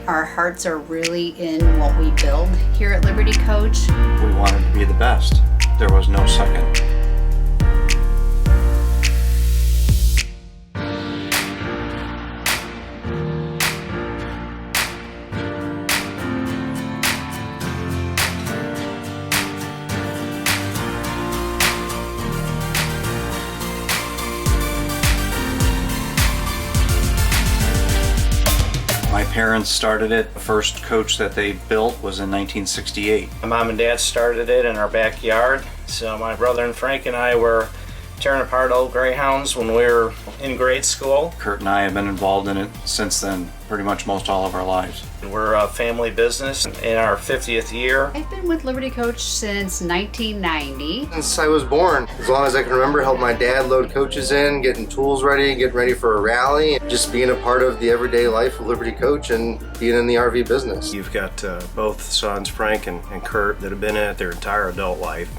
Our hearts are really in what we build here at Liberty Coach. We wanted to be the best. There was no second. My parents started it. The first coach that they built was in 1968. My mom and dad started it in our backyard. So my brother and Frank and I were tearing apart old Greyhounds when we were in grade school. Kurt and I have been involved in it since then, pretty much most all of our lives. We're a family business in our 50th year. I've been with Liberty Coach since 1990. Since I was born, as long as I can remember, helped my dad load coaches in, getting tools ready, getting ready for a rally, just being a part of the everyday life of Liberty Coach and being in the RV business. You've got both sons, Frank and Kurt, that have been in it their entire adult life.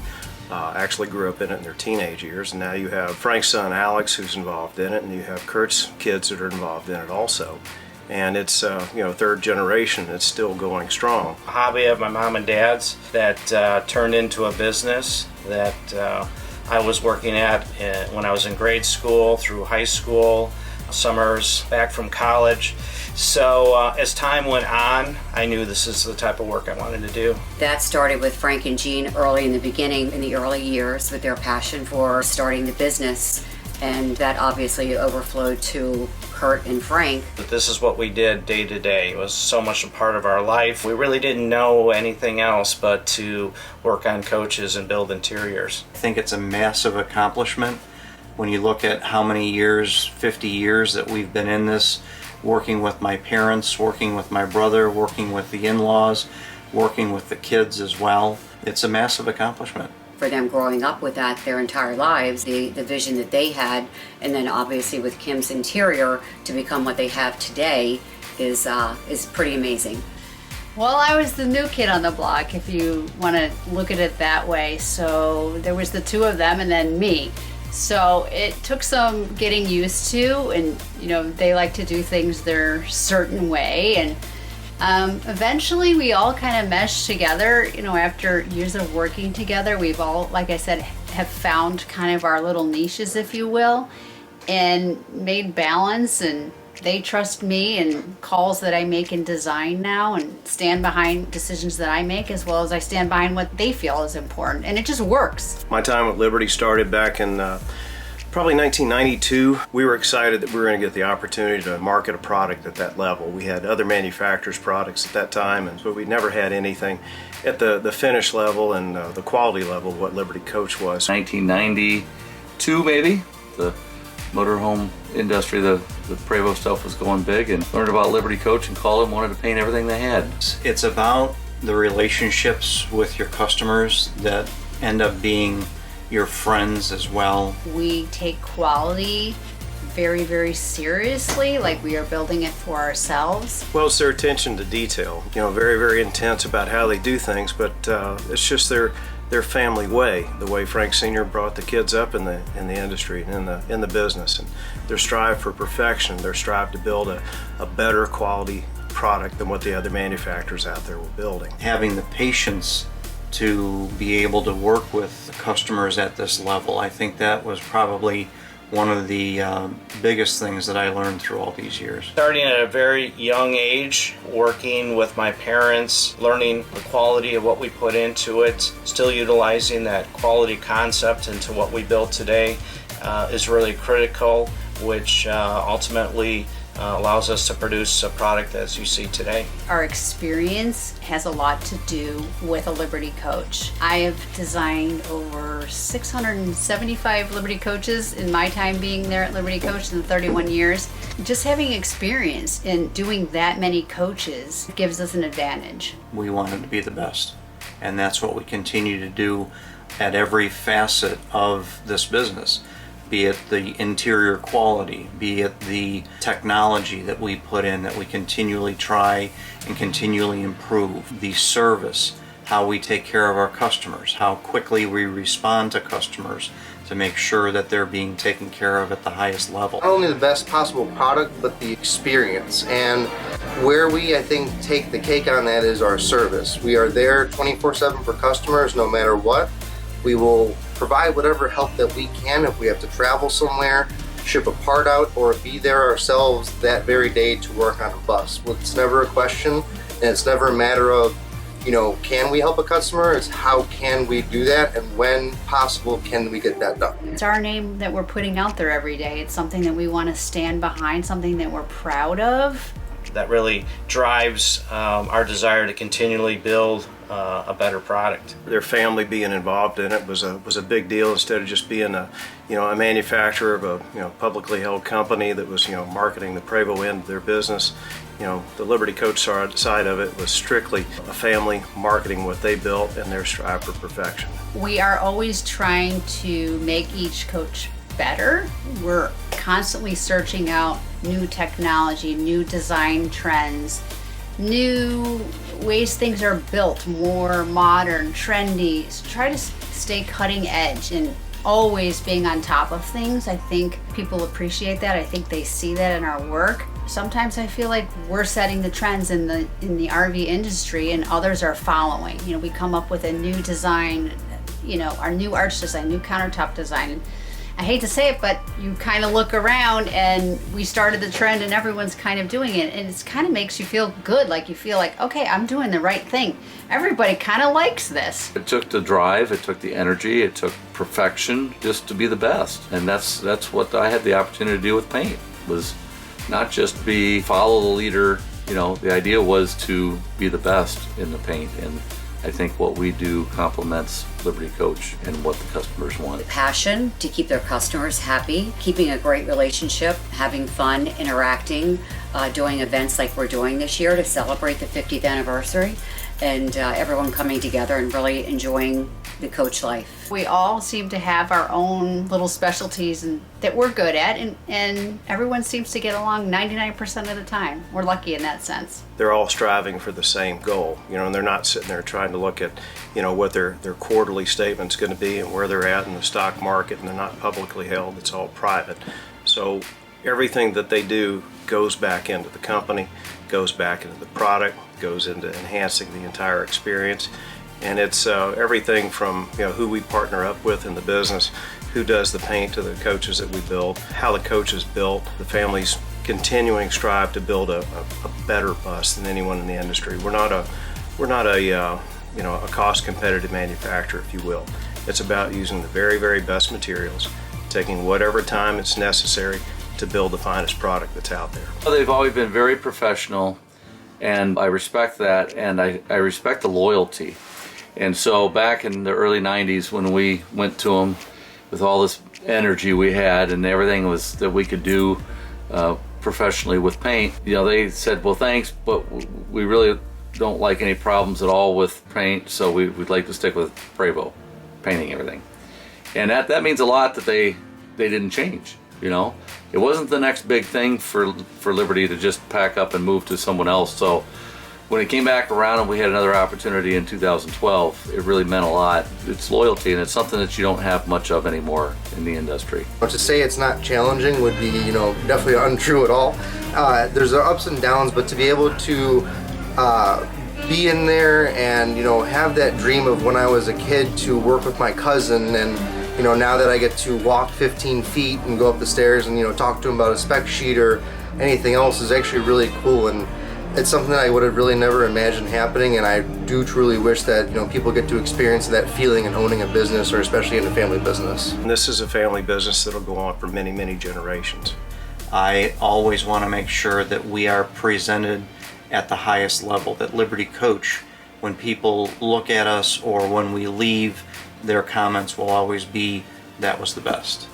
Actually grew up in it in their teenage years, and now you have Frank's son Alex who's involved in it, and you have Kurt's kids that are involved in it also. And it's third generation. It's still going strong. A hobby of my mom and dad's that turned into a business that I was working at when I was in grade school, through high school, summers back from college. So as time went on, I knew this is the type of work I wanted to do. That started with Frank and Jean early in the beginning, in the early years, with their passion for starting the business. And that obviously overflowed to Kurt and Frank. But this is what we did day to day. It was so much a part of our life. We really didn't know anything else but to work on coaches and build interiors. I think it's a massive accomplishment when you look at how many years, 50 years that we've been in this, working with my parents, working with my brother, working with the in-laws, working with the kids as well. It's a massive accomplishment. For them growing up with that their entire lives, the vision that they had, and then obviously with Kim's Interior to become what they have today is pretty amazing. Well, I was the new kid on the block, if you want to look at it that way. So there was the two of them and then me. So it took some getting used to, and they like to do things their certain way, and eventually we all kind of meshed together. After years of working together, we've all, like I said, have found kind of our little niches, if you will, and made balance. And they trust me and calls that I make in design now, and stand behind decisions that I make, as well as I stand behind what they feel is important, and it just works. My time at Liberty started back in probably 1992. We were excited that we were going to get the opportunity to market a product at that level. We had other manufacturers' products at that time, and so we'd never had anything at the finish level and the quality level of what Liberty Coach was. 1992 maybe, the motorhome industry, the Prevost stuff was going big, and learned about Liberty Coach and called them, wanted to paint everything they had. It's about the relationships with your customers that end up being your friends as well. We take quality very, very seriously, like we are building it for ourselves. Well, it's their attention to detail. Very, very intense about how they do things, but it's just their family way, the way Frank Sr. brought the kids up in the industry and in the business, and their strive for perfection, their strive to build a better quality product than what the other manufacturers out there were building. Having the patience to be able to work with customers at this level, I think that was probably one of the biggest things that I learned through all these years. Starting at a very young age, working with my parents, learning the quality of what we put into it, still utilizing that quality concept into what we build today is really critical, which ultimately allows us to produce a product as you see today. Our experience has a lot to do with a Liberty Coach. I have designed over 675 Liberty Coaches in my time being there at Liberty Coach in 31 years. Just having experience in doing that many coaches gives us an advantage. We wanted to be the best, and that's what we continue to do at every facet of this business. Be it the interior quality, be it the technology that we put in that we continually try and continually improve, the service, how we take care of our customers, how quickly we respond to customers to make sure that they're being taken care of at the highest level. Not only the best possible product, but the experience. And where we, I think, take the cake on that is our service. We are there 24/7 for customers, no matter what. We will provide whatever help that we can if we have to travel somewhere, ship a part out, or be there ourselves that very day to work on a bus. Well, it's never a question, and it's never a matter of, can we help a customer? It's how can we do that, and when possible can we get that done? It's our name that we're putting out there every day. It's something that we want to stand behind, something that we're proud of. That really drives our desire to continually build a better product. Their family being involved in it was a big deal, instead of just being a manufacturer of a publicly held company that was marketing the Prevost end of their business. The Liberty Coach side of it was strictly a family marketing what they built and their strive for perfection. We are always trying to make each coach better. We're constantly searching out new technology, new design trends, new ways things are built, more modern, trendy. So try to stay cutting edge and always being on top of things. I think people appreciate that. I think they see that in our work. Sometimes I feel like we're setting the trends in the RV industry and others are following. We come up with a new design, our new arch design, new countertop design. I hate to say it, but you kind of look around and we started the trend and everyone's kind of doing it, and it kind of makes you feel good, like you feel like, okay, I'm doing the right thing. Everybody kind of likes this. It took the drive, it took the energy, it took perfection just to be the best. And that's what I had the opportunity to do with paint, was not just follow the leader. The idea was to be the best in the paint, and I think what we do complements Liberty Coach and what the customers want. Passion to keep their customers happy, keeping a great relationship, having fun, interacting, doing events like we're doing this year to celebrate the 50th anniversary, and everyone coming together and really enjoying the coach life. We all seem to have our own little specialties that we're good at, and everyone seems to get along 99% of the time. We're lucky in that sense. They're all striving for the same goal, and they're not sitting there trying to look at, what their quarterly statement's going to be and where they're at in the stock market, and they're not publicly held. It's all private. So everything that they do goes back into the company, goes back into the product, goes into enhancing the entire experience. And it's everything from who we partner up with in the business, who does the paint, to the coaches that we build, how the coach is built, the family's continuing strive to build a better bus than anyone in the industry. We're not a cost competitive manufacturer, if you will. It's about using the very, very best materials, taking whatever time it's necessary to build the finest product that's out there. They've always been very professional, and I respect that, and I respect the loyalty. And so back in the early 90s, when we went to them with all this energy we had and everything was that we could do professionally with paint, they said, well, thanks, but we really don't like any problems at all with paint, so we'd like to stick with Prevost painting everything. And that means a lot that they didn't change. It wasn't the next big thing for Liberty to just pack up and move to someone else. So when it came back around and we had another opportunity in 2012, it really meant a lot. It's loyalty, and it's something that you don't have much of anymore in the industry. To say it's not challenging would be, definitely untrue at all. There's ups and downs, but to be able to be in there and, have that dream of when I was a kid to work with my cousin, and, now that I get to walk 15 feet and go up the stairs and, talk to him about a spec sheet or anything else is actually really cool. And it's something that I would have really never imagined happening, and I do truly wish that people get to experience that feeling in owning a business, or especially in a family business. And this is a family business that'll go on for many, many generations. I always want to make sure that we are presented at the highest level, that Liberty Coach, when people look at us or when we leave, their comments will always be, that was the best.